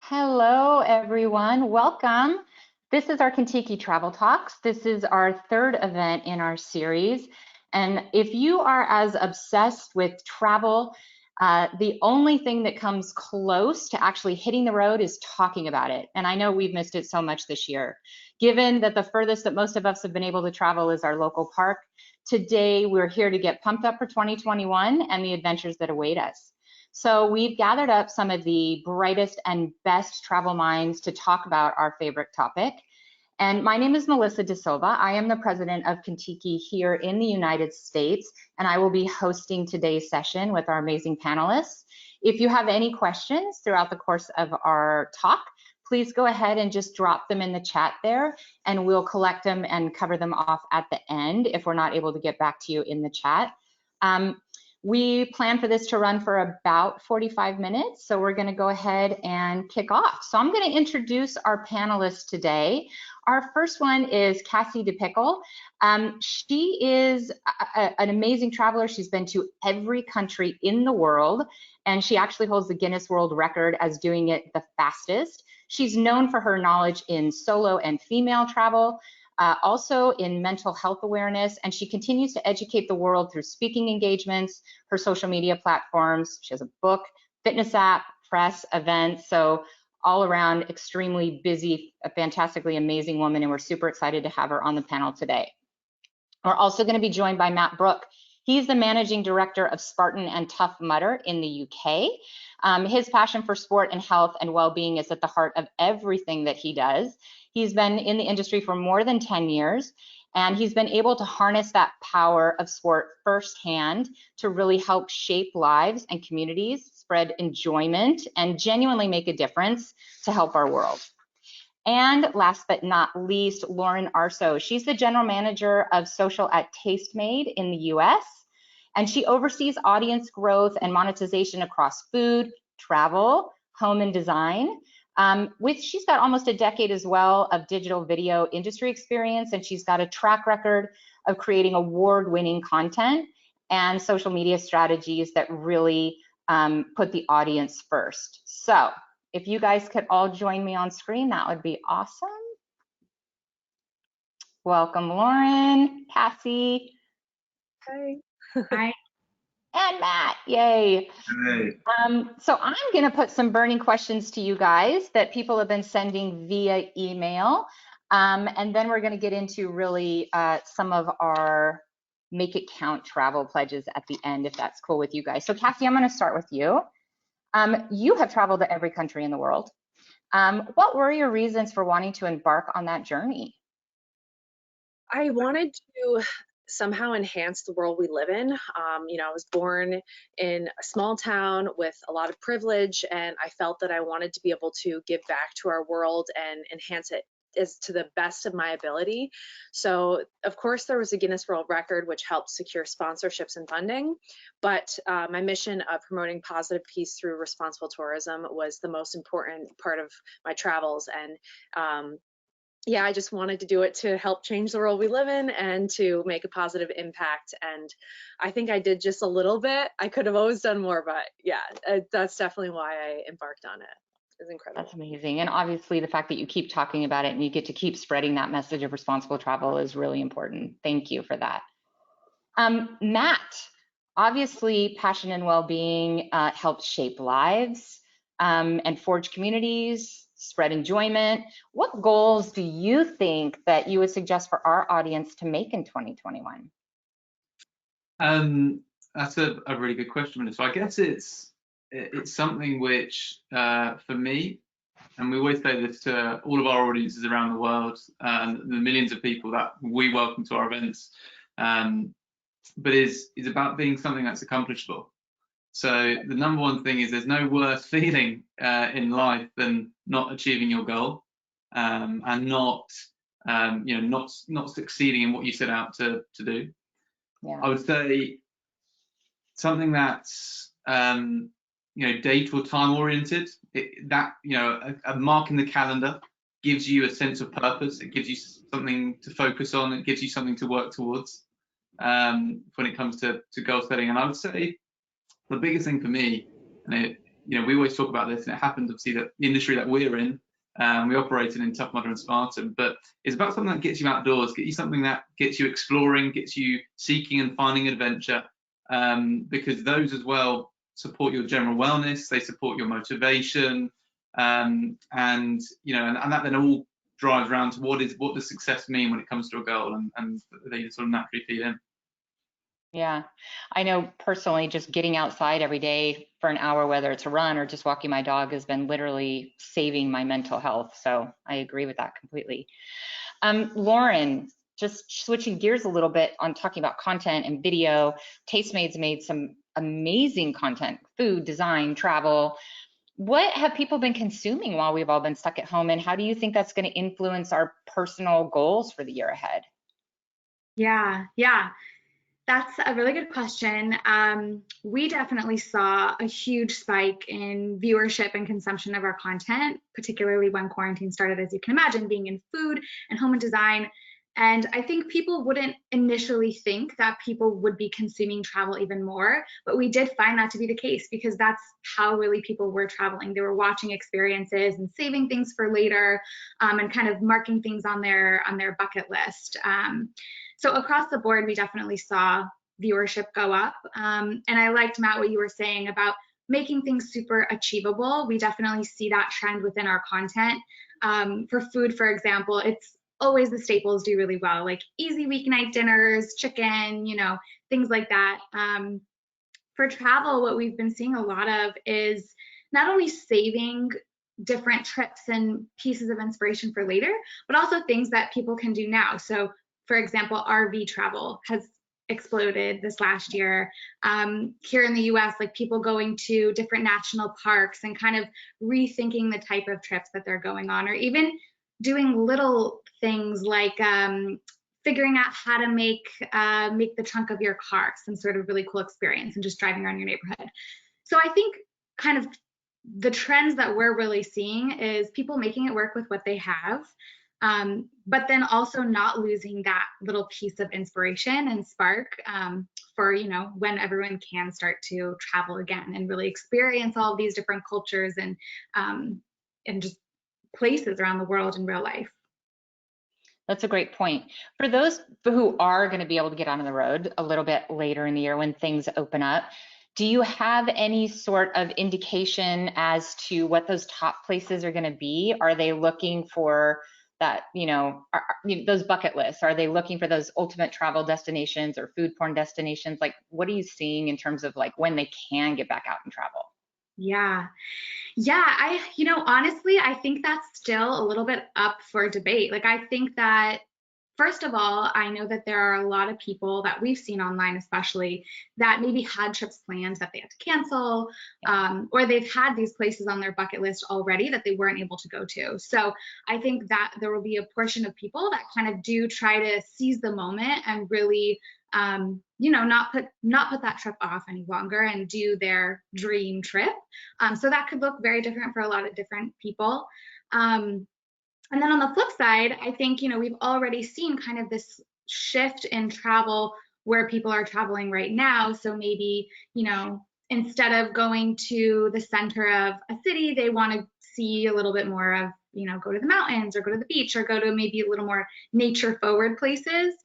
Hello, everyone. Welcome. This is our Contiki Travel Talks. This is our third event in our series. And if you are as obsessed with travel, the only thing that comes close to actually hitting the road is talking about it. And I know we've missed it so much this year. Given that the furthest that most of us have been able to travel is our local park, today we're here to get pumped up for 2021 and the adventures that await us. So we've gathered up some of the brightest and best travel minds to talk about our favorite topic. And my name is Melissa De Silva. I am the president of Contiki here in the United States, and I will be hosting today's session with our amazing panelists. If you have any questions throughout the course of our talk, please go ahead and just drop them in the chat there, and we'll collect them and cover them off at the end if we're not able to get back to you in the chat. We plan for this to run for about 45 minutes, so we're going to go ahead and kick off. So I'm going to introduce our panelists today. Our first one is Cassie DePickle. She is an amazing traveler. She's been to every country in the world, and she actually holds the Guinness World Record as doing it the fastest. She's known for her knowledge in solo and female travel, also in mental health awareness, and she continues to educate the world through speaking engagements, her social media platforms. She has a book, fitness app, press, events, so all around extremely busy, a fantastically amazing woman, and we're super excited to have her on the panel today. We're also going to be joined by Matt Brooke. He's the managing director of Spartan and Tough Mudder in the UK. His passion for sport and health and well-being is at the heart of everything that he does. He's been in the industry for more than 10 years, and he's been able to harness that power of sport firsthand to really help shape lives and communities, spread enjoyment, and genuinely make a difference to help our world. And last but not least, Lauren Arso. She's the general manager of social at Tastemade in the US, and she oversees audience growth and monetization across food, travel, home, and design. She's got almost a decade as well of digital video industry experience, and she's got a track record of creating award-winning content and social media strategies that really put the audience first. So if you guys could all join me on screen, that would be awesome. Welcome, Lauren, Cassie. Hi. Hi. And Matt, yay. Hey. So I'm gonna put some burning questions to you guys that people have been sending via email. And then we're gonna get into really some of our make it count travel pledges at the end, if that's cool with you guys. So Cassie, I'm gonna start with you. You have traveled to every country in the world. What were your reasons for wanting to embark on that journey? I wanted to somehow enhance the world we live in. I was born in a small town with a lot of privilege, and I felt that I wanted to be able to give back to our world and enhance it as to the best of my ability. So of course there was a Guinness World Record which helped secure sponsorships and funding, but my mission of promoting positive peace through responsible tourism was the most important part of my travels. And yeah, I just wanted to do it to help change the world we live in and to make a positive impact. And I think I did just a little bit. I could have always done more, but yeah, that's definitely why I embarked on it. It's incredible. That's amazing. And obviously the fact that you keep talking about it and you get to keep spreading that message of responsible travel is really important. Thank you for that. Matt, obviously passion and well-being helps shape lives and forge communities, spread enjoyment. What goals do you think that you would suggest for our audience to make in 2021? That's a really good question. So I guess it's something which, for me, and we always say this to all of our audiences around the world, and the millions of people that we welcome to our events, but is about being something that's accomplishable. So the number one thing is there's no worse feeling in life than not achieving your goal and not succeeding in what you set out to do. Yeah. I would say something that's date or time oriented. A mark in the calendar gives you a sense of purpose. It gives you something to focus on. It gives you something to work towards when it comes to goal setting. And I would say the biggest thing for me, and you know, we always talk about this, and it happens obviously that the industry that we're in, we operate in Tough Mudder and Spartan, but it's about something that gets you outdoors, get you something that gets you exploring, gets you seeking and finding adventure, because those as well support your general wellness, they support your motivation, and you know, and that then all drives around to what does success mean when it comes to a goal, and they sort of naturally feed in. Yeah, I know personally, just getting outside every day for an hour, whether it's a run or just walking my dog, has been literally saving my mental health. So I agree with that completely. Lauren, just switching gears a little bit on talking about content and video, Tastemade's made some amazing content, food, design, travel. What have people been consuming while we've all been stuck at home, and how do you think that's going to influence our personal goals for the year ahead? Yeah. That's a really good question. We definitely saw a huge spike in viewership and consumption of our content, particularly when quarantine started, as you can imagine, being in food and home and design. And I think people wouldn't initially think that people would be consuming travel even more, but we did find that to be the case, because that's how really people were traveling. They were watching experiences and saving things for later, and kind of marking things on their bucket list. So across the board, we definitely saw viewership go up. And I liked, Matt, what you were saying about making things super achievable. We definitely see that trend within our content. For food, for example, it's always the staples do really well, like easy weeknight dinners, chicken, you know, things like that. For travel, what we've been seeing a lot of is not only saving different trips and pieces of inspiration for later, but also things that people can do now. So for example, RV travel has exploded this last year. Here in the US, like people going to different national parks and kind of rethinking the type of trips that they're going on, or even doing little things like figuring out how to make the trunk of your car some sort of really cool experience, and just driving around your neighborhood. So I think kind of the trends that we're really seeing is people making it work with what they have, but then also not losing that little piece of inspiration and spark for, you know, when everyone can start to travel again and really experience all of these different cultures and just places around the world in real life. That's a great point. For those who are going to be able to get on the road a little bit later in the year when things open up, do you have any sort of indication as to what those top places are going to be? Are they looking for that, you know, those bucket lists? Are they looking for those ultimate travel destinations or food porn destinations? Like, what are you seeing in terms of like when they can get back out and travel? Yeah, you know, honestly, I think that's still a little bit up for debate. Like, I think that, first of all, I know that there are a lot of people that we've seen online, especially, that maybe had trips planned that they had to cancel, or they've had these places on their bucket list already that they weren't able to go to. So I think that there will be a portion of people that kind of do try to seize the moment and really, you know, not put that trip off any longer and do their dream trip. So that could look very different for a lot of different people. And then on the flip side, I think, you know, we've already seen kind of this shift in travel where people are traveling right now. So maybe, you know, instead of going to the center of a city, they want to see a little bit more of, you know, go to the mountains or go to the beach or go to maybe a little more nature forward places.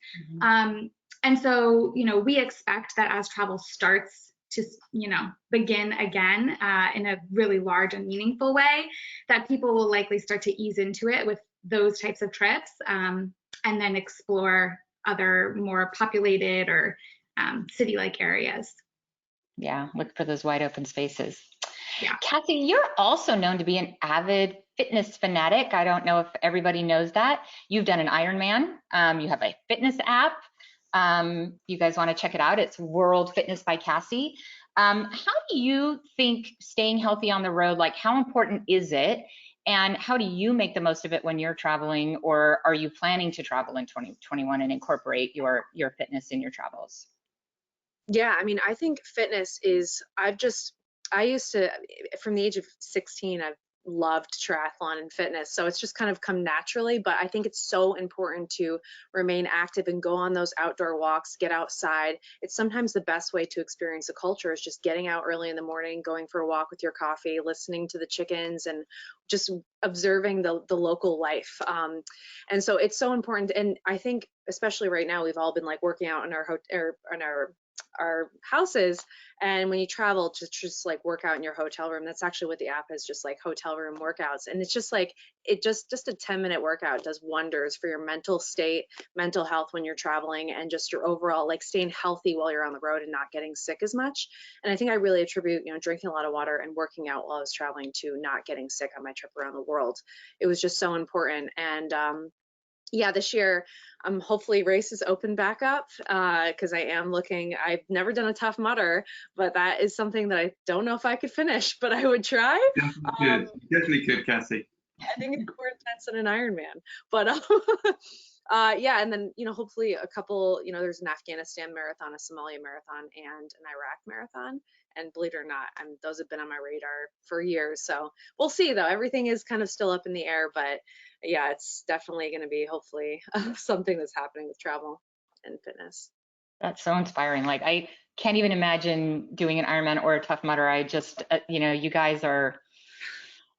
Mm-hmm. And so, you know, we expect that as travel starts to, you know, begin again in a really large and meaningful way, that people will likely start to ease into it with those types of trips, and then explore other more populated or city-like areas. Yeah, look for those wide open spaces. Yeah. Kathy, you're also known to be an avid fitness fanatic. I don't know if everybody knows that. You've done an Ironman. You have a fitness app. You guys want to check it out. It's World Fitness by Cassie. How do you think staying healthy on the road, like how important is it? And how do you make the most of it when you're traveling, or are you planning to travel in 2021 and incorporate your fitness in your travels? Yeah, I mean, I think fitness is, I used to, from the age of 16, I've loved triathlon and fitness. So it's just kind of come naturally, but I think it's so important to remain active and go on those outdoor walks, get outside. It's sometimes the best way to experience a culture is just getting out early in the morning, going for a walk with your coffee, listening to the chickens, and just observing the local life. And so it's so important. And I think especially right now, we've all been like working out in our houses, and when you travel to just like work out in your hotel room, that's actually what the app is, just like hotel room workouts. And it's just like, it just a 10-minute workout does wonders for your mental state, mental health when you're traveling, and just your overall like staying healthy while you're on the road and not getting sick as much. And I think I really attribute, you know, drinking a lot of water and working out while I was traveling to not getting sick on my trip around the world. It was just so important. And yeah, this year, hopefully races open back up, because I am looking. I've never done a Tough Mudder, but that is something that I don't know if I could finish, but I would try. Good. You definitely could, Cassie. I think it's more intense than an Ironman, but yeah, and then, you know, hopefully a couple, you know, there's an Afghanistan marathon, a Somalia marathon, and an Iraq marathon. And believe it or not, those have been on my radar for years. So we'll see, though. Everything is kind of still up in the air, but yeah, it's definitely going to be hopefully something that's happening with travel and fitness. That's so inspiring. Like, I can't even imagine doing an Ironman or a Tough Mudder. I just, you know, you guys are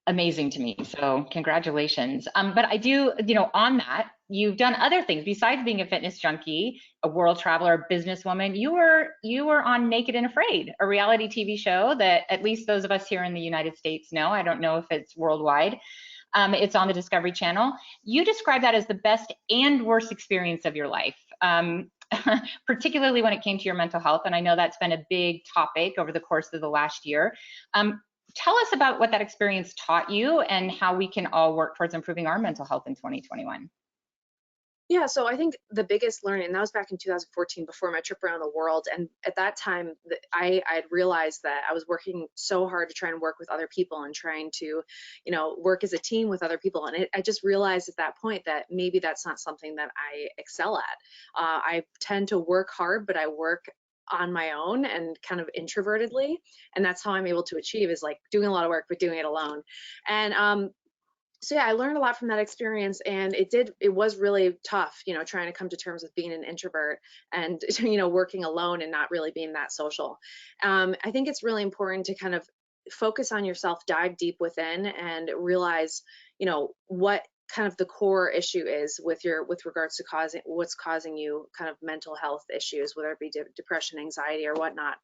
amazing to me. So congratulations. But I do, you know, on that, you've done other things besides being a fitness junkie, a world traveler, a businesswoman. You were on Naked and Afraid, a reality TV show that at least those of us here in the United States know. I don't know if it's worldwide. It's on the Discovery Channel. You describe that as the best and worst experience of your life, particularly when it came to your mental health. And I know that's been a big topic over the course of the last year. Tell us about what that experience taught you and how we can all work towards improving our mental health in 2021. Yeah, so I think the biggest learning, and that was back in 2014 before my trip around the world. And at that time, I had realized that I was working so hard to try and work with other people and trying to, you know, work as a team with other people. And I just realized at that point that maybe that's not something that I excel at. I tend to work hard, but I work on my own and kind of introvertedly. And that's how I'm able to achieve, is like doing a lot of work, but doing it alone. And so yeah, I learned a lot from that experience, and it was really tough, you know, trying to come to terms with being an introvert and, you know, working alone and not really being that social. I think it's really important to kind of focus on yourself, dive deep within, and realize, you know, what kind of the core issue is with regards to what's causing you kind of mental health issues, whether it be depression, anxiety, or whatnot.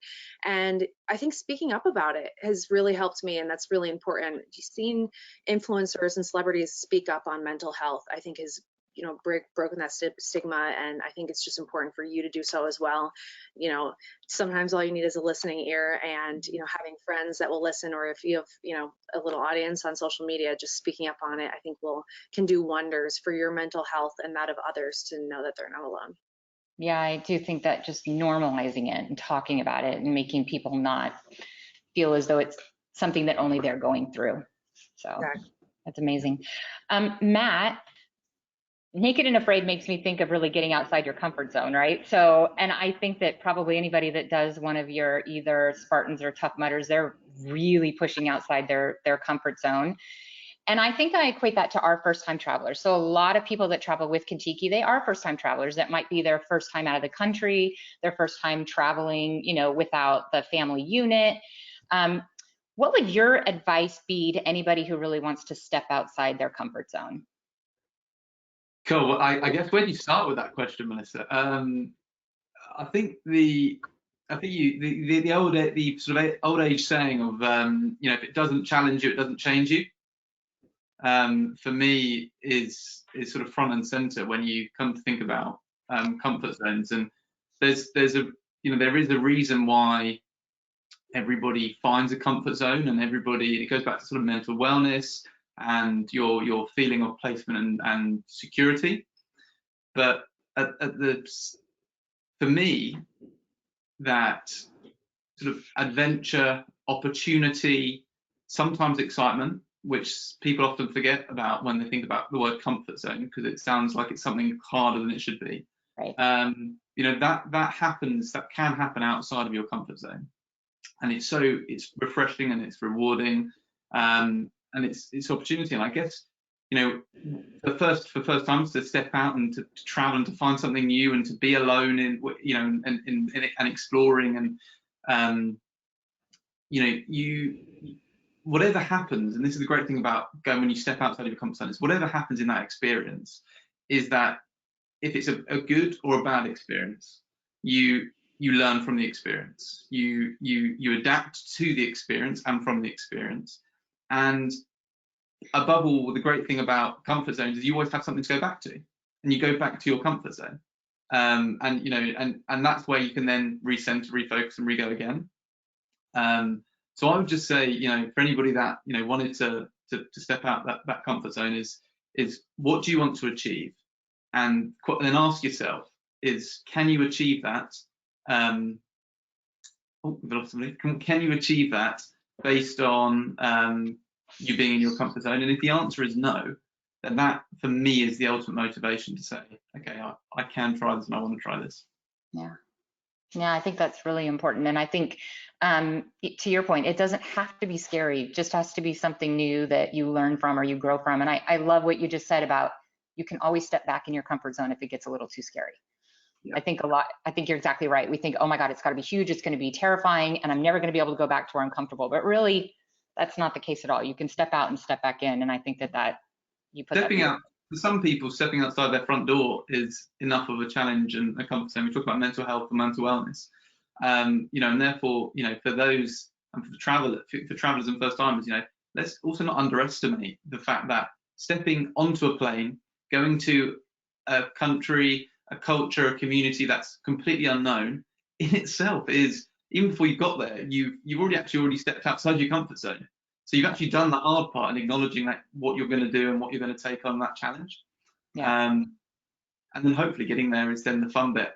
And I think speaking up about it has really helped me, and that's really important. Seeing influencers and celebrities speak up on mental health, I think, is, you know, broken that stigma, and I think it's just important for you to do so as well. You know, sometimes all you need is a listening ear, and, you know, having friends that will listen, or if you have, you know, a little audience on social media, just speaking up on it, I think can do wonders for your mental health and that of others, to know that they're not alone. Yeah, I do think that just normalizing it and talking about it and making people not feel as though it's something that only they're going through. So Exactly. That's amazing. Matt, Naked and Afraid makes me think of really getting outside your comfort zone, right? So, and I think that probably anybody that does one of your either Spartans or Tough Mudders, they're really pushing outside their comfort zone. And I think I equate that to our first-time travelers. So a lot of people that travel with Contiki, they are first-time travelers. That might be their first time out of the country, their first time traveling, you know, without the family unit. What would your advice be to anybody who really wants to step outside their comfort zone? Cool. Well, I guess where do you start with that question, Melissa? I think the sort of old age saying of you know, if it doesn't challenge you, it doesn't change you. For me is sort of front and center when you come to think about comfort zones. And there's a, you know, there is a reason why everybody finds a comfort zone, and it goes back to sort of mental wellness and your feeling of placement and security. But for me, that sort of adventure, opportunity, sometimes excitement, which people often forget about when they think about the word comfort zone, because it sounds like it's something harder than it should be. Right. You know, that can happen outside of your comfort zone, and it's refreshing and it's rewarding. it's opportunity. And I guess, for first times to step out and to travel and to find something new and to be alone in, and exploring, and whatever happens, and this is the great thing about going when you step outside of your comfort zone, is whatever happens in that experience is that if it's a good or a bad experience, you learn from the experience, you adapt to the experience and from the experience. And above all, the great thing about comfort zones is you always have something to go back to, and you go back to your comfort zone. And that's where you can then recenter, refocus, and re-go again. So I would just say, for anybody that wanted to step out that comfort zone, is what do you want to achieve, and then ask yourself is, can you achieve that? Can you achieve that based on you being in your comfort zone? And if the answer is no, then that for me is the ultimate motivation to say, okay, I can try this and I want to try this. Yeah, I think that's really important. And I think to your point, it doesn't have to be scary. It just has to be something new that you learn from or you grow from. And I love what you just said about you can always step back in your comfort zone if it gets a little too scary. Yeah. I think you're exactly right. We think, oh my God, it's got to be huge. It's going to be terrifying. And I'm never going to be able to go back to where I'm comfortable. But really, that's not the case at all. You can step out and step back in. And I think that you put stepping out. For some people, stepping outside their front door is enough of a challenge and a comfort zone. We talk about mental health and mental wellness, and therefore, for those and for travelers and first timers, let's also not underestimate the fact that stepping onto a plane, going to a country, a culture, a community that's completely unknown in itself is, even before you got there, you've already stepped outside your comfort zone. So you've actually done the hard part in acknowledging that what you're going to do and what you're going to take on that challenge. Yeah. And then hopefully getting there is then the fun bit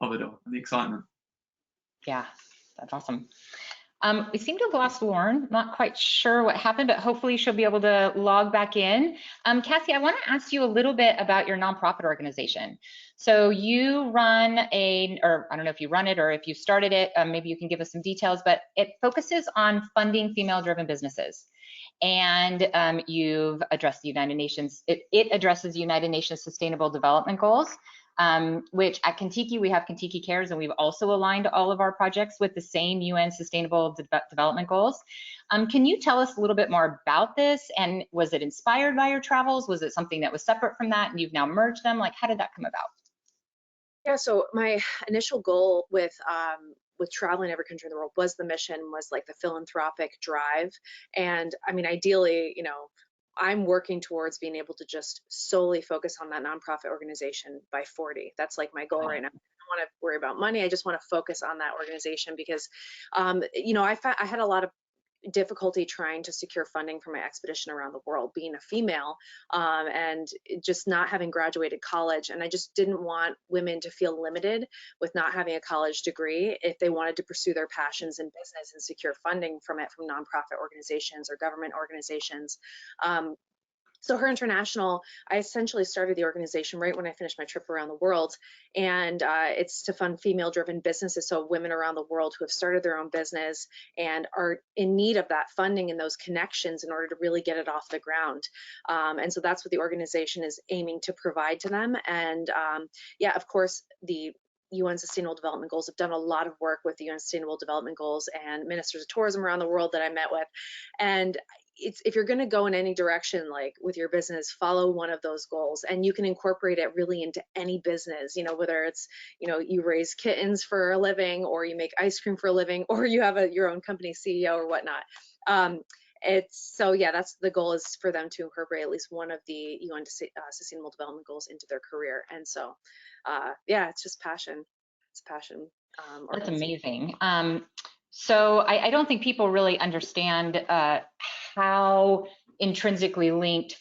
of it all, the excitement. Yeah, that's awesome. We seem to have lost Lauren. Not quite sure what happened, but hopefully she'll be able to log back in. Cassie, I want to ask you a little bit about your nonprofit organization. So you run or I don't know if you run it or if you started it, maybe you can give us some details, but it focuses on funding female-driven businesses. And you've addressed the United Nations, it addresses United Nations Sustainable Development Goals, which at Contiki, we have Contiki Cares, and we've also aligned all of our projects with the same UN Sustainable Development Goals. Can you tell us a little bit more about this? And was it inspired by your travels? Was it something that was separate from that and you've now merged them? Like, how did that come about? Yeah, so my initial goal with traveling every country in the world was like the philanthropic drive. And I mean, ideally, I'm working towards being able to just solely focus on that nonprofit organization by 40. That's like my goal right now. I don't want to worry about money. I just want to focus on that organization because, I had a lot of difficulty trying to secure funding for my expedition around the world, being a female, and just not having graduated college. And I just didn't want women to feel limited with not having a college degree if they wanted to pursue their passions in business and secure funding from nonprofit organizations or government organizations. So Her International, I essentially started the organization right when I finished my trip around the world, and it's to fund female-driven businesses, so women around the world who have started their own business and are in need of that funding and those connections in order to really get it off the ground. And so that's what the organization is aiming to provide to them. And yeah, of course, the UN Sustainable Development Goals have done a lot of work with the UN Sustainable Development Goals and ministers of tourism around the world that I met with. And if you're going to go in any direction, like with your business, follow one of those goals, and you can incorporate it really into any business, whether it's, you raise kittens for a living, or you make ice cream for a living, or you have your own company CEO or whatnot. So yeah, that's the goal, is for them to incorporate at least one of the UN Sustainable Development Goals into their career. And so, yeah, it's just passion. It's passion. That's amazing. So I don't think people really understand how intrinsically linked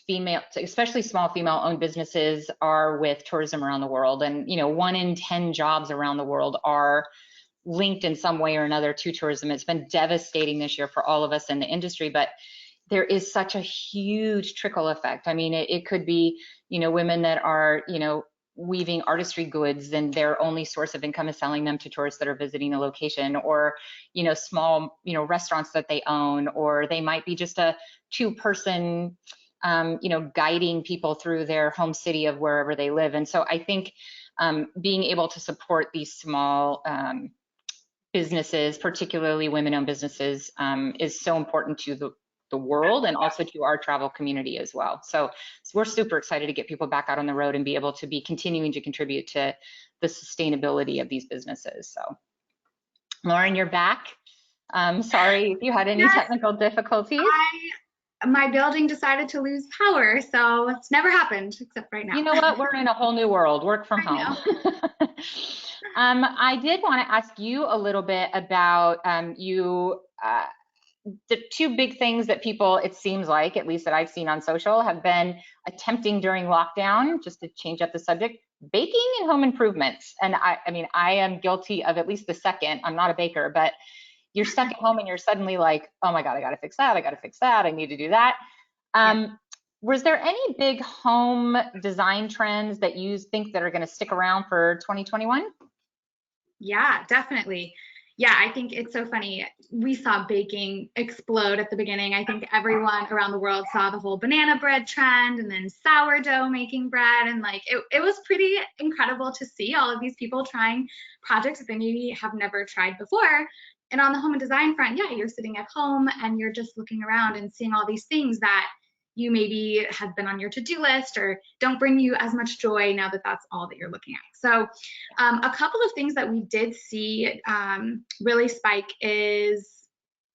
especially small female-owned businesses are with tourism around the world. And 1 in 10 jobs around the world are linked in some way or another to tourism. It's been devastating this year for all of us in the industry, but there is such a huge trickle effect. I mean, it could be, women that are, weaving artistry goods and their only source of income is selling them to tourists that are visiting the location, or, you know, small, you know, restaurants that they own, or they might be just a 2-person, you know, guiding people through their home city of wherever they live. And so I think being able to support these small businesses, particularly women-owned businesses, is so important to the world and also to our travel community as well. So we're super excited to get people back out on the road and be able to be continuing to contribute to the sustainability of these businesses. So Lauren, you're back. Sorry if you had any technical difficulties. My building decided to lose power, so it's never happened except right now. You know what? We're in a whole new world. Work from home. I did want to ask you a little bit about the 2 big things that people, it seems like, at least that I've seen on social, have been attempting during lockdown, just to change up the subject, baking and home improvements. And I mean, I am guilty of at least the second. I'm not a baker, but you're stuck at home and you're suddenly like, oh my God, I got to fix that. I got to fix that. I need to do that. Was there any big home design trends that you think that are going to stick around for 2021? Yeah, definitely. Yeah, I think it's so funny. We saw baking explode at the beginning. I think everyone around the world saw the whole banana bread trend and then sourdough making bread. And like, it was pretty incredible to see all of these people trying projects that they maybe have never tried before. And on the home and design front, yeah, you're sitting at home and you're just looking around and seeing all these things that you maybe have been on your to-do list or don't bring you as much joy now that that's all that you're looking at. So a couple of things that we did see really spike is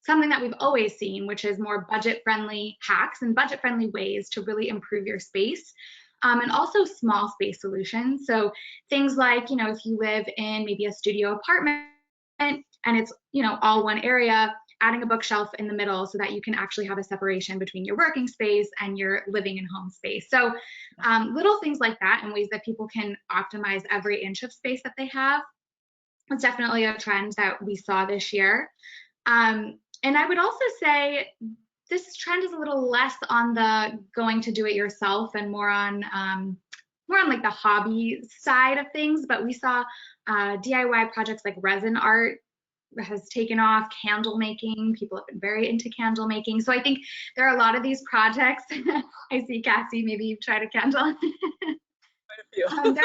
something that we've always seen, which is more budget-friendly hacks and budget-friendly ways to really improve your space. And also small space solutions. So things like, you know, if you live in maybe a studio apartment and it's, you know, all one area, adding a bookshelf in the middle so that you can actually have a separation between your working space and your living and home space. So little things like that and ways that people can optimize every inch of space that they have. It's definitely a trend that we saw this year. And I would also say this trend is a little less on the going to do it yourself and more on like the hobby side of things, but we saw DIY projects like resin art has taken off, candle making. People have been very into candle making. So I think there are a lot of these projects. I see Cassie, maybe you've tried a candle. There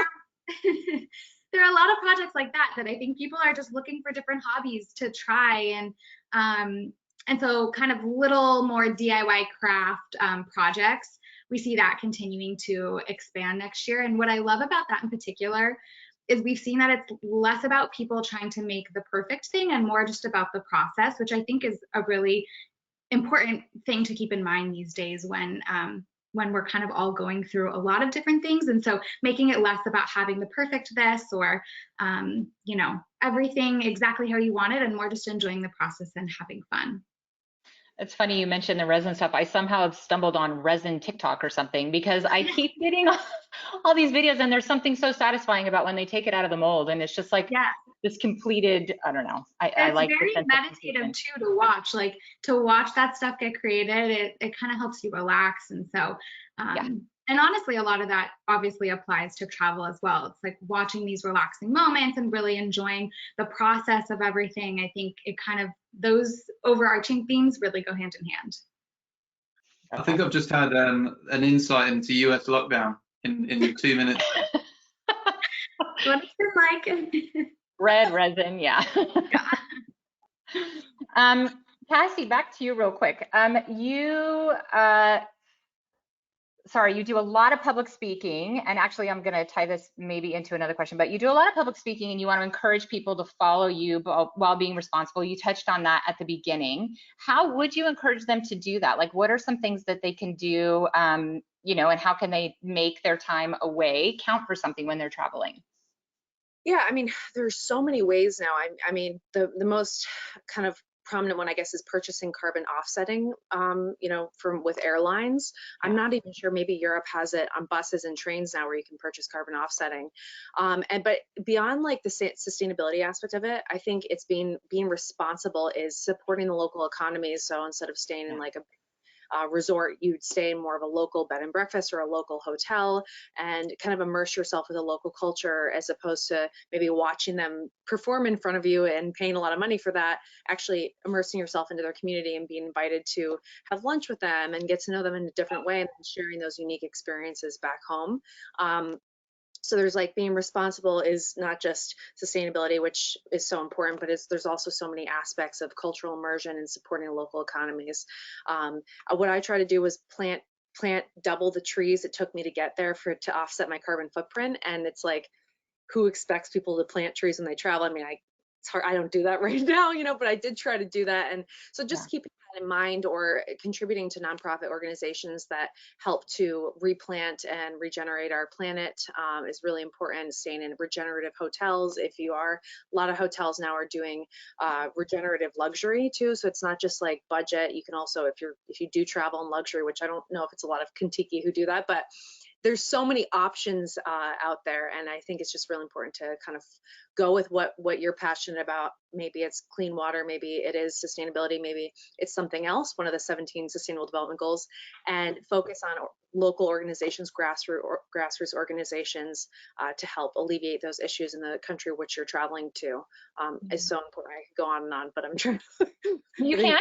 are a lot of projects like that I think people are just looking for different hobbies to try. And so kind of little more DIY craft projects, we see that continuing to expand next year. And what I love about that in particular is we've seen that it's less about people trying to make the perfect thing and more just about the process, which I think is a really important thing to keep in mind these days when we're kind of all going through a lot of different things. And so making it less about having the perfect this or, you know, everything exactly how you want it and more just enjoying the process and having fun. It's funny you mentioned the resin stuff. I somehow have stumbled on resin TikTok or something because I keep getting all these videos and there's something so satisfying about when they take it out of the mold and it's just like this completed, I don't know. I like very meditative too to watch, like to watch that stuff get created. It kind of helps you relax. And so, and honestly, a lot of that obviously applies to travel as well. It's like watching these relaxing moments and really enjoying the process of everything. I think it kind of, those overarching themes really go hand in hand. I think I've just had an insight into US lockdown in 2 minutes. What it's been like. Red resin, yeah. Cassie, back to you real quick. You do a lot of public speaking, and actually I'm going to tie this maybe into another question, but you do a lot of public speaking and you want to encourage people to follow you while being responsible. You touched on that at the beginning. How would you encourage them to do that? Like, what are some things that they can do, you know, and how can they make their time away count for something when they're traveling? Yeah, I mean, there's so many ways now. I mean, the most kind of prominent one, I guess, is purchasing carbon offsetting, you know, with airlines. I'm not even sure, maybe Europe has it on buses and trains now where you can purchase carbon offsetting. But beyond like the sustainability aspect of it, I think it's being responsible is supporting the local economies. So instead of staying in like resort, you'd stay in more of a local bed and breakfast or a local hotel and kind of immerse yourself with a local culture, as opposed to maybe watching them perform in front of you and paying a lot of money for that. Actually immersing yourself into their community and being invited to have lunch with them and get to know them in a different way, and sharing those unique experiences back home. So there's like being responsible is not just sustainability, which is so important, but there's also so many aspects of cultural immersion and supporting local economies. What I try to do was plant double the trees it took me to get there to offset my carbon footprint. And it's like, who expects people to plant trees when they travel? I mean, it's hard. I don't do that right now, but I did try to do that. And so just keeping that in mind, or contributing to nonprofit organizations that help to replant and regenerate our planet is really important. Staying in regenerative hotels, a lot of hotels now are doing regenerative luxury too. So it's not just like budget. You can also, if you do travel in luxury, which I don't know if it's a lot of Contiki who do that, but there's so many options out there, and I think it's just really important to kind of go with what you're passionate about. Maybe it's clean water, maybe it is sustainability, maybe it's something else, one of the 17 Sustainable Development Goals, and focus on local organizations, grassroots organizations to help alleviate those issues in the country which you're traveling to. Is so important. I could go on, but I'm trying to. You can.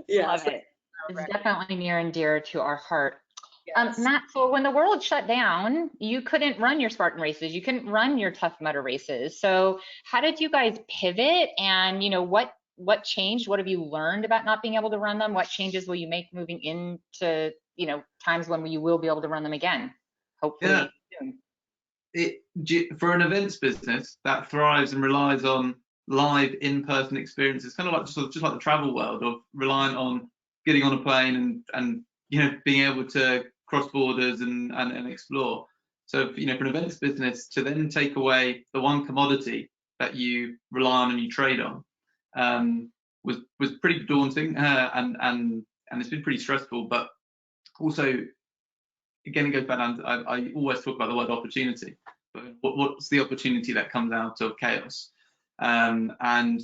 Yeah, Love it. It's definitely near and dear to our heart. Yes. Matt, so when the world shut down, you couldn't run your Spartan races, you couldn't run your Tough Mudder races. So how did you guys pivot, and what changed? What have you learned about not being able to run them? What changes will you make moving into times when you will be able to run them again, hopefully soon? For an events business that thrives and relies on live in-person experiences, kind of like just like the travel world, of relying on getting on a plane and being able to cross borders and explore. So for an events business to then take away the one commodity that you rely on and you trade on was pretty daunting, and it's been pretty stressful. But also, again, it goes back down to, I always talk about the word opportunity. But what's the opportunity that comes out of chaos? And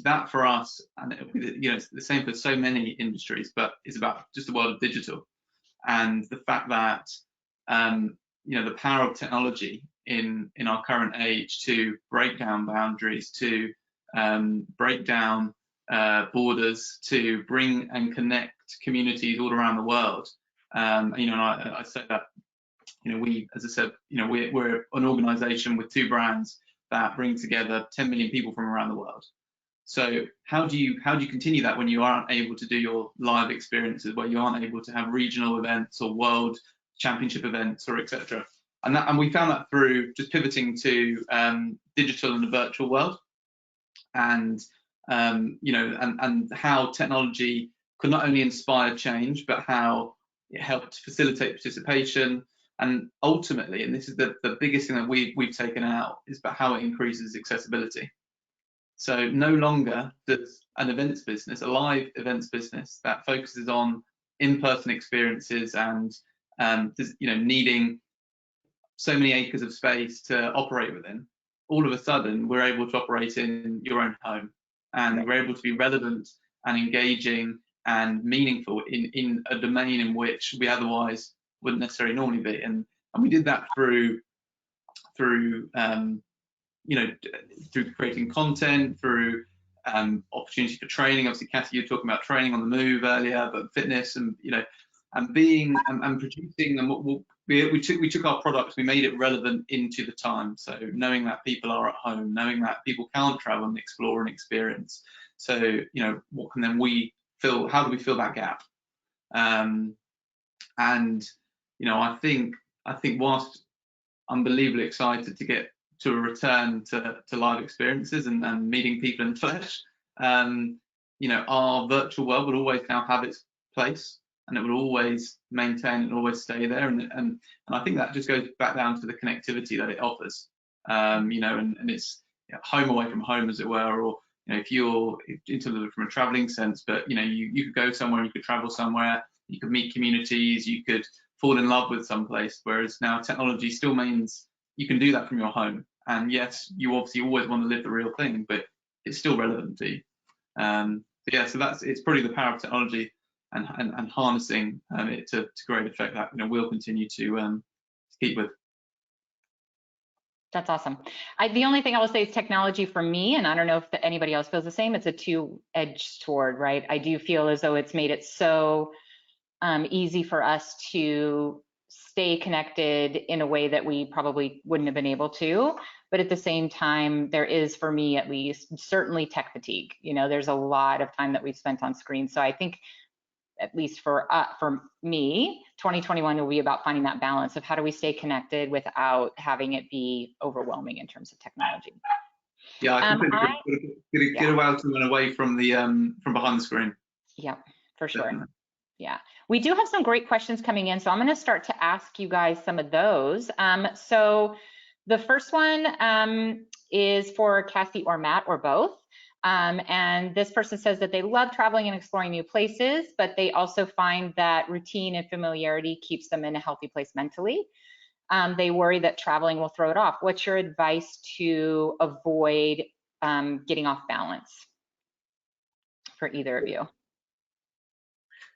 that for us, and it's the same for so many industries, but it's about just the world of digital. And the fact that the power of technology in our current age to break down boundaries, to break down borders, to bring and connect communities all around the world. And I say that we, as I said, we're an organisation with 2 brands that bring together 10 million people from around the world. So how do you continue that when you aren't able to do your live experiences, where you aren't able to have regional events or world championship events or etc. And we found that through just pivoting to digital and the virtual world, and and how technology could not only inspire change, but how it helped facilitate participation, and ultimately, and this is the biggest thing that we've taken out, is about how it increases accessibility. So no longer does an events business, a live events business that focuses on in-person experiences and needing so many acres of space to operate within, all of a sudden we're able to operate in your own home, and we're able to be relevant and engaging and meaningful in a domain in which we otherwise wouldn't necessarily normally be. And we did that through creating content, through opportunity for training. Obviously, Cassie, you were talking about training on the move earlier, but fitness and and being and producing. And we took our products, we made it relevant into the time. So knowing that people are at home, knowing that people can't travel and explore and experience. So what can then we fill? How do we fill that gap? And I think whilst unbelievably excited to get to a return to live experiences and meeting people in the flesh, our virtual world will always now have its place, and it will always maintain and always stay there. And I think that just goes back down to the connectivity that it offers, and it's home away from home, as it were, or if you're into from a traveling sense, but you could go somewhere, you could travel somewhere, you could meet communities, you could fall in love with some place, whereas now technology still means you can do that from your home. And yes, you obviously always want to live the real thing, but it's still relevant to you. So it's probably the power of technology and harnessing it to great effect that we'll continue to keep with. That's awesome. The only thing I will say is technology for me, and I don't know if anybody else feels the same, it's a two-edged sword, right? I do feel as though it's made it so easy for us to stay connected in a way that we probably wouldn't have been able to. But at the same time, there is, for me at least, certainly tech fatigue. There's a lot of time that we've spent on screens. So I think, at least for me, 2021 will be about finding that balance of how do we stay connected without having it be overwhelming in terms of technology. Yeah, I completely get away from the from behind the screen. Yeah, for sure. Definitely. Yeah, we do have some great questions coming in, so I'm going to start to ask you guys some of those. So the first one is for Cassie or Matt or both. And this person says that they love traveling and exploring new places, but they also find that routine and familiarity keeps them in a healthy place mentally. They worry that traveling will throw it off. What's your advice to avoid getting off balance for either of you?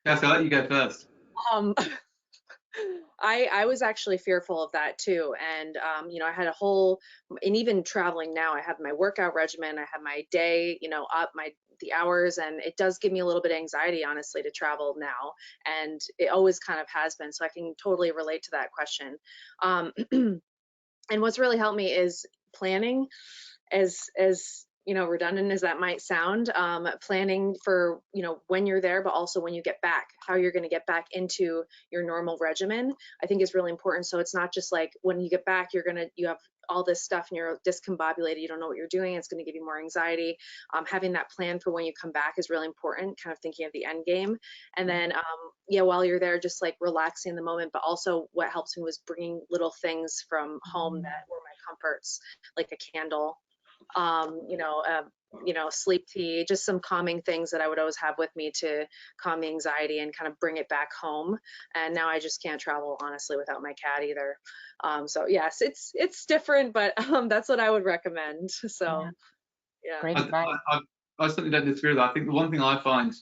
Yeah, so I'll let you go first. I was actually fearful of that too. And, I had and even traveling now, I have my workout regimen, I have my day, up the hours, and it does give me a little bit of anxiety, honestly, to travel now. And it always kind of has been. So I can totally relate to that question. And what's really helped me is planning, as redundant as that might sound, planning for, when you're there, but also when you get back, how you're going to get back into your normal regimen, I think is really important. So it's not just like when you get back, you have all this stuff and you're discombobulated, you don't know what you're doing, it's going to give you more anxiety. Having that plan for when you come back is really important, kind of thinking of the end game. And then, while you're there, just like relaxing in the moment, but also what helps me was bringing little things from home that were my comforts, like a candle, sleep tea, just some calming things that I would always have with me to calm the anxiety and kind of bring it back home. And now I just can't travel, honestly, without my cat either. So yes, it's different, but that's what I would recommend. So yeah. Great advice. I certainly don't disagree with that. I think the one thing I find,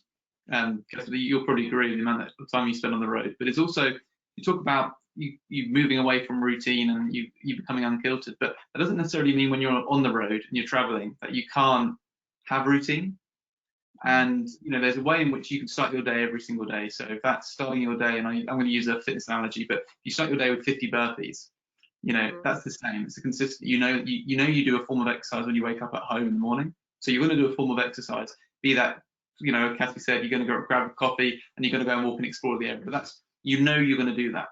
you'll probably agree with the amount of time you spend on the road, but it's also, you talk about you moving away from routine and you becoming unkiltered, but that doesn't necessarily mean when you're on the road and you're traveling that you can't have routine. And there's a way in which you can start your day every single day. So if that's starting your day, and I'm going to use a fitness analogy, but you start your day with 50 burpees, that's the same. It's a consistent, you do a form of exercise when you wake up at home in the morning. So you're going to do a form of exercise, be that, Kathy said, you're going to go grab a coffee and you're going to go and walk and explore the area. But that's, you're going to do that.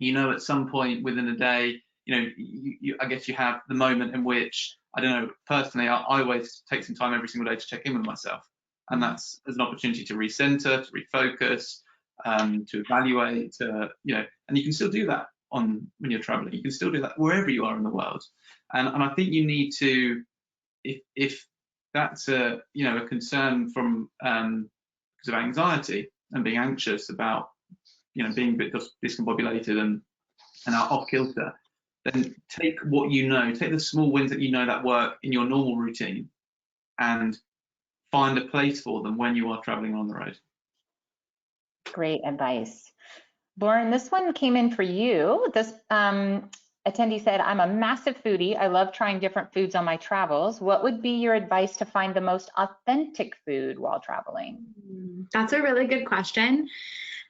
At some point within the day, I guess you have the moment in which, I don't know, personally, I always take some time every single day to check in with myself. And that's as an opportunity to recenter, to refocus, to evaluate, and you can still do that when you're traveling. You can still do that wherever you are in the world. And I think you need to, if that's a concern from because of anxiety and being anxious about being a bit discombobulated and off kilter, then take what take the small wins that that work in your normal routine and find a place for them when you are traveling on the road. Great advice. Lauren, this one came in for you. This attendee said, I'm a massive foodie. I love trying different foods on my travels. What would be your advice to find the most authentic food while traveling? That's a really good question.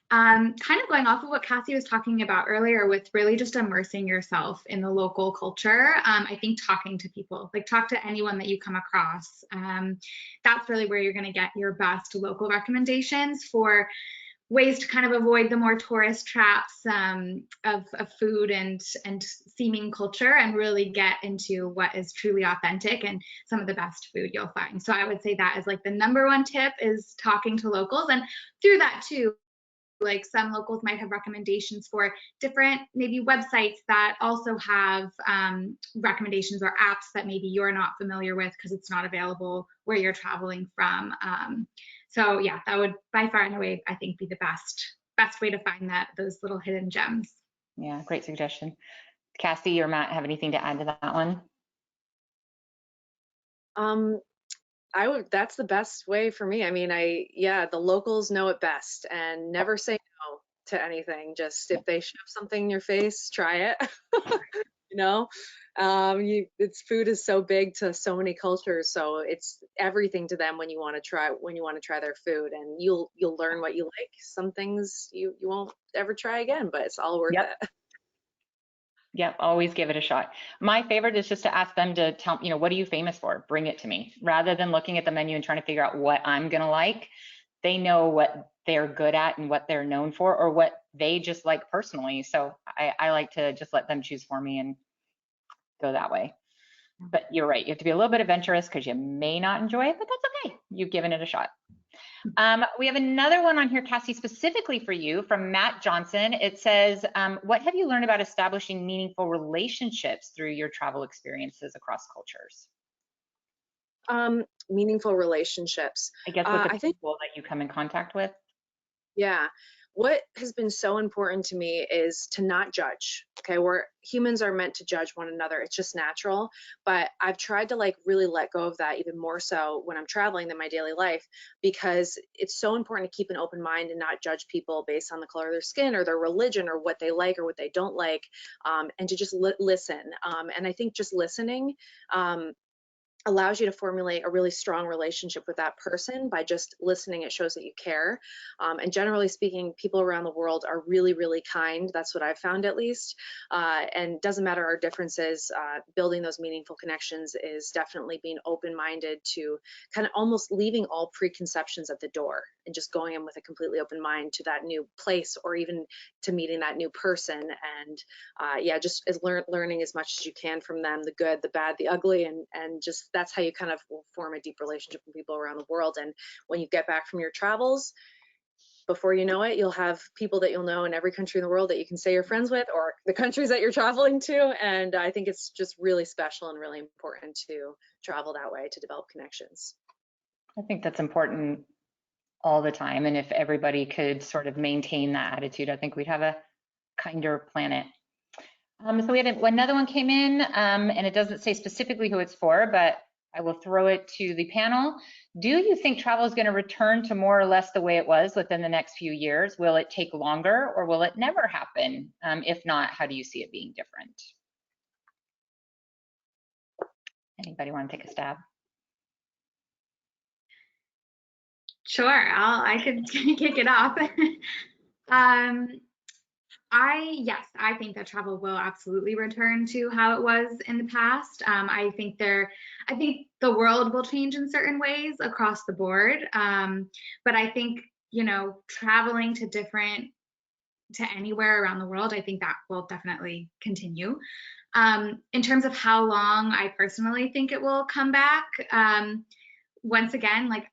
Kind of going off of what Cassie was talking about earlier with really just immersing yourself in the local culture. I think talking to people, like talk to anyone that you come across. That's really where you're going to get your best local recommendations for ways to kind of avoid the more tourist traps of food and seeming culture, and really get into what is truly authentic and some of the best food you'll find. So I would say that is like the number one tip, is talking to locals. And through that too, like some locals might have recommendations for different maybe websites that also have recommendations or apps that maybe you're not familiar with because it's not available where you're traveling from. So yeah, that would by far and away, I think, be the best way to find those little hidden gems. Yeah, great suggestion. Cassie or Matt, have anything to add to that one? That's the best way for me. I mean, yeah, the locals know it best, and never say no to anything. Just if they shove something in your face, try it. You know, it's food is so big to so many cultures, so it's everything to them when you want to try their food, and you'll learn what you like. Some things you won't ever try again, but it's all worth Yep. it. Yep, always give it a shot. My favorite is just to ask them to tell, what are you famous for? Bring it to me. Rather than looking at the menu and trying to figure out what I'm gonna like, they know what they're good at and what they're known for, or what they just like personally. So I like to just let them choose for me and go that way. But you're right, you have to be a little bit adventurous because you may not enjoy it, but that's okay. You've given it a shot. We have another one on here, Cassie, specifically for you from Matt Johnson. It says, what have you learned about establishing meaningful relationships through your travel experiences across cultures? Meaningful relationships. I guess with the I think, people that you come in contact with. yeah. What has been so important to me is to not judge. Okay, where humans are meant to judge one another, it's just natural. But I've tried to like really let go of that even more so when I'm traveling than my daily life, because it's so important to keep an open mind and not judge people based on the color of their skin or their religion or what they like or what they don't like, and to just listen. And I think just listening allows you to formulate a really strong relationship with that person. By just listening, it shows that you care. And generally speaking, people around the world are really, really kind. That's what I've found, at least. And doesn't matter our differences, building those meaningful connections is definitely being open-minded to kind of almost leaving all preconceptions at the door and just going in with a completely open mind to that new place, or even to meeting that new person. And yeah, just learning as much as you can from them, the good, the bad, the ugly, and just that's how you kind of will form a deep relationship with people around the world. And when you get back from your travels, before you know it, you'll have people that you'll know in every country in the world that you can say you're friends with, or the countries that you're traveling to. And I think it's just really special and really important to travel that way to develop connections. I think that's important all the time. And if everybody could sort of maintain that attitude, I think we'd have a kinder planet. So we had another one came in, and it doesn't say specifically who it's for, but I will throw it to the panel. Do you think travel is going to return to more or less the way it was within the next few years? Will it take longer, or will it never happen? If not, how do you see it being different? Anybody want to take a stab? Sure, I could kick it off. Yes, I think that travel will absolutely return to how it was in the past. I think the world will change in certain ways across the board. But I think, traveling to anywhere around the world, I think that will definitely continue. In terms of how long I personally think it will come back, once again, like,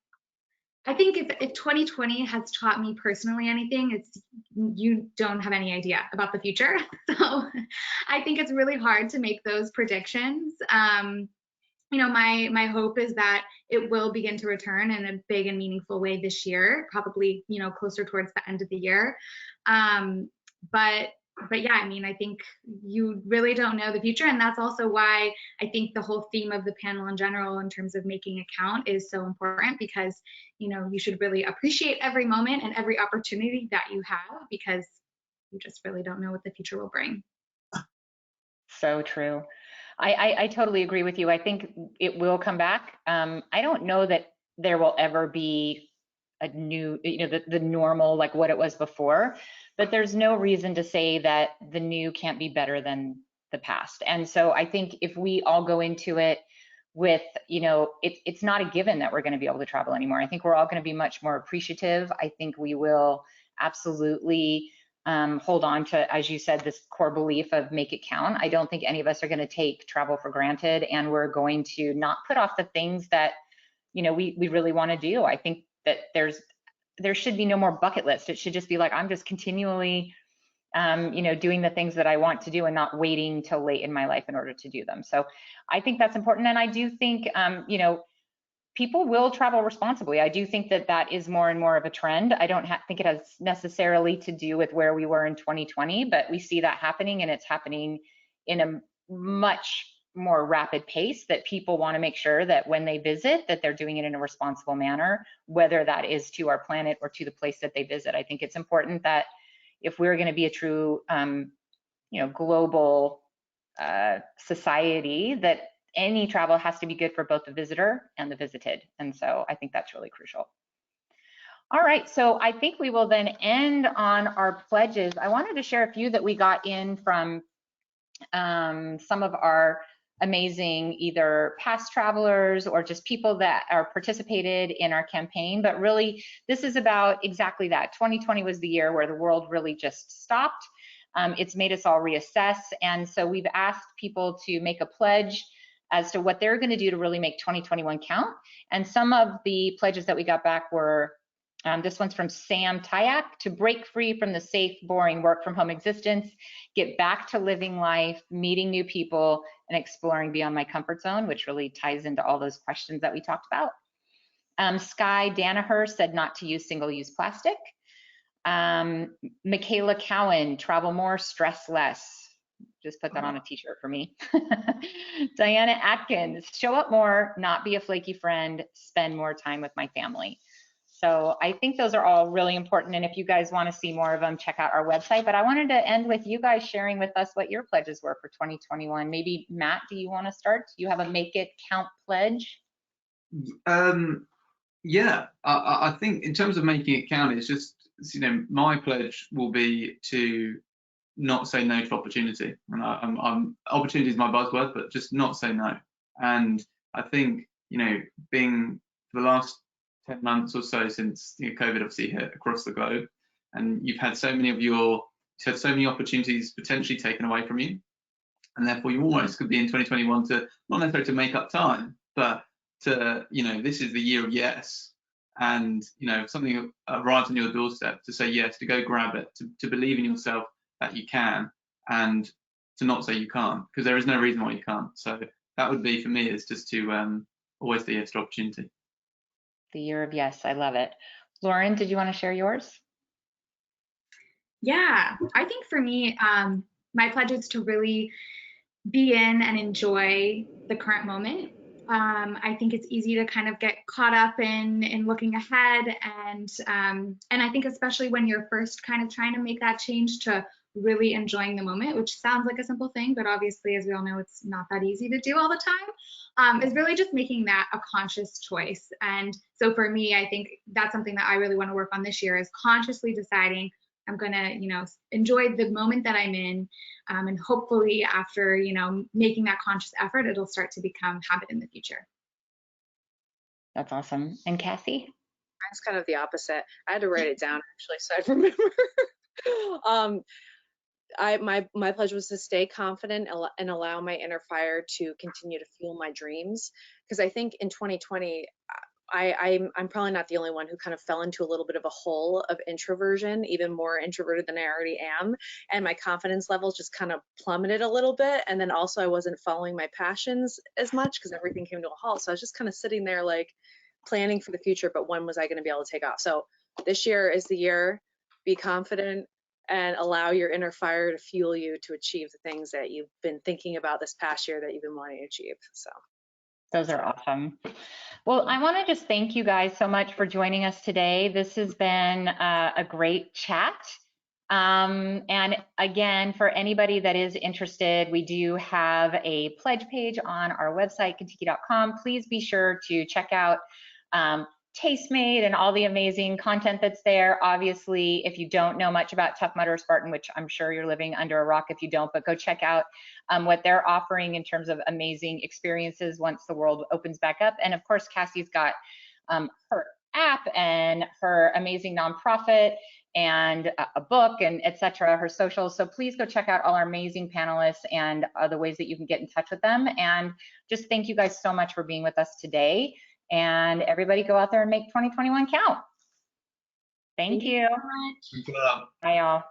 I think if 2020 has taught me personally anything, it's you don't have any idea about the future. So I think it's really hard to make those predictions. My hope is that it will begin to return in a big and meaningful way this year, probably, closer towards the end of the year. But yeah, I mean, I think you really don't know the future. And that's also why I think the whole theme of the panel in general, in terms of making it count, is so important, because, you should really appreciate every moment and every opportunity that you have, because you just really don't know what the future will bring. So true. I totally agree with you. I think it will come back. I don't know that there will ever be a new, the normal, like what it was before, but there's no reason to say that the new can't be better than the past. And so I think if we all go into it with, it's not a given that we're going to be able to travel anymore. I think we're all going to be much more appreciative. I think we will absolutely hold on to, as you said, this core belief of make it count. I don't think any of us are going to take travel for granted, and we're going to not put off the things that, we really want to do. I think that there should be no more bucket list. It should just be like, I'm just continually, doing the things that I want to do and not waiting till late in my life in order to do them. So I think that's important. And I do think, people will travel responsibly. I do think that that is more and more of a trend. I don't think it has necessarily to do with where we were in 2020, but we see that happening, and it's happening in a much more rapid pace, that people want to make sure that when they visit, that they're doing it in a responsible manner, whether that is to our planet or to the place that they visit. I think it's important that if we're going to be a true, global society, that any travel has to be good for both the visitor and the visited. And so I think that's really crucial. All right, so I think we will then end on our pledges. I wanted to share a few that we got in from some of our amazing either past travelers or just people that are participated in our campaign. But really, this is about exactly that. 2020 was the year where the world really just stopped. It's made us all reassess. And so we've asked people to make a pledge as to what they're going to do to really make 2021 count. And some of the pledges that we got back were, this one's from Sam Tyak: to break free from the safe, boring work from home existence, get back to living life, meeting new people, and exploring beyond my comfort zone, which really ties into all those questions that we talked about. Sky Danaher said not to use single-use plastic. Michaela Cowan: travel more, stress less. Just put that on a t-shirt for me. Diana Atkins: show up more, not be a flaky friend, spend more time with my family. So I think those are all really important. And if you guys want to see more of them, check out our website. But I wanted to end with you guys sharing with us what your pledges were for 2021. Maybe Matt, do you want to start? Do you have a make it count pledge? Yeah, I think in terms of making it count, it's just, my pledge will be to not say no to opportunity. And opportunity is my buzzword, but just not say no. And I think, being for the last 10 months or so since COVID obviously hit across the globe, and you've had so many opportunities potentially taken away from you, and therefore you almost could be in 2021 to not necessarily to make up time, but to, this is the year of yes. And if something arrives on your doorstep, to say yes, to go grab it, to believe in yourself that you can, and to not say you can't, because there is no reason why you can't. So that would be, for me, is just to always say yes to opportunity. The year of yes, I love it. Lauren, did you want to share yours? Yeah, I think for me, my pledge is to really be in and enjoy the current moment. I think it's easy to kind of get caught up in looking ahead, and I think especially when you're first kind of trying to make that change, to really enjoying the moment, which sounds like a simple thing, but obviously, as we all know, it's not that easy to do all the time, is really just making that a conscious choice. And so for me, I think that's something that I really want to work on this year, is consciously deciding I'm going to, enjoy the moment that I'm in. And hopefully after, making that conscious effort, it'll start to become habit in the future. That's awesome. And Cassie? Mine's kind of the opposite. I had to write it down actually, so I remember. My pledge was to stay confident and allow my inner fire to continue to fuel my dreams. Because I think in 2020, I'm probably not the only one who kind of fell into a little bit of a hole of introversion, even more introverted than I already am. And my confidence levels just kind of plummeted a little bit. And then also I wasn't following my passions as much because everything came to a halt. So I was just kind of sitting there like planning for the future, but when was I going to be able to take off? So this year is the year. Be confident and allow your inner fire to fuel you to achieve the things that you've been thinking about this past year that you've been wanting to achieve. So those are awesome. Well, I want to just thank you guys so much for joining us today. This has been a great chat. And again, for anybody that is interested, we do have a pledge page on our website, contiki.com. Please be sure to check out Tastemade and all the amazing content that's there. Obviously, if you don't know much about Tough Mudder or Spartan, which I'm sure you're living under a rock if you don't, but go check out what they're offering in terms of amazing experiences once the world opens back up. And of course, Cassie's got her app and her amazing nonprofit and a book and etc., her socials. So please go check out all our amazing panelists and the ways that you can get in touch with them. And just thank you guys so much for being with us today. And everybody go out there and make 2021 count. Thank you. So much. Good job. Bye, y'all.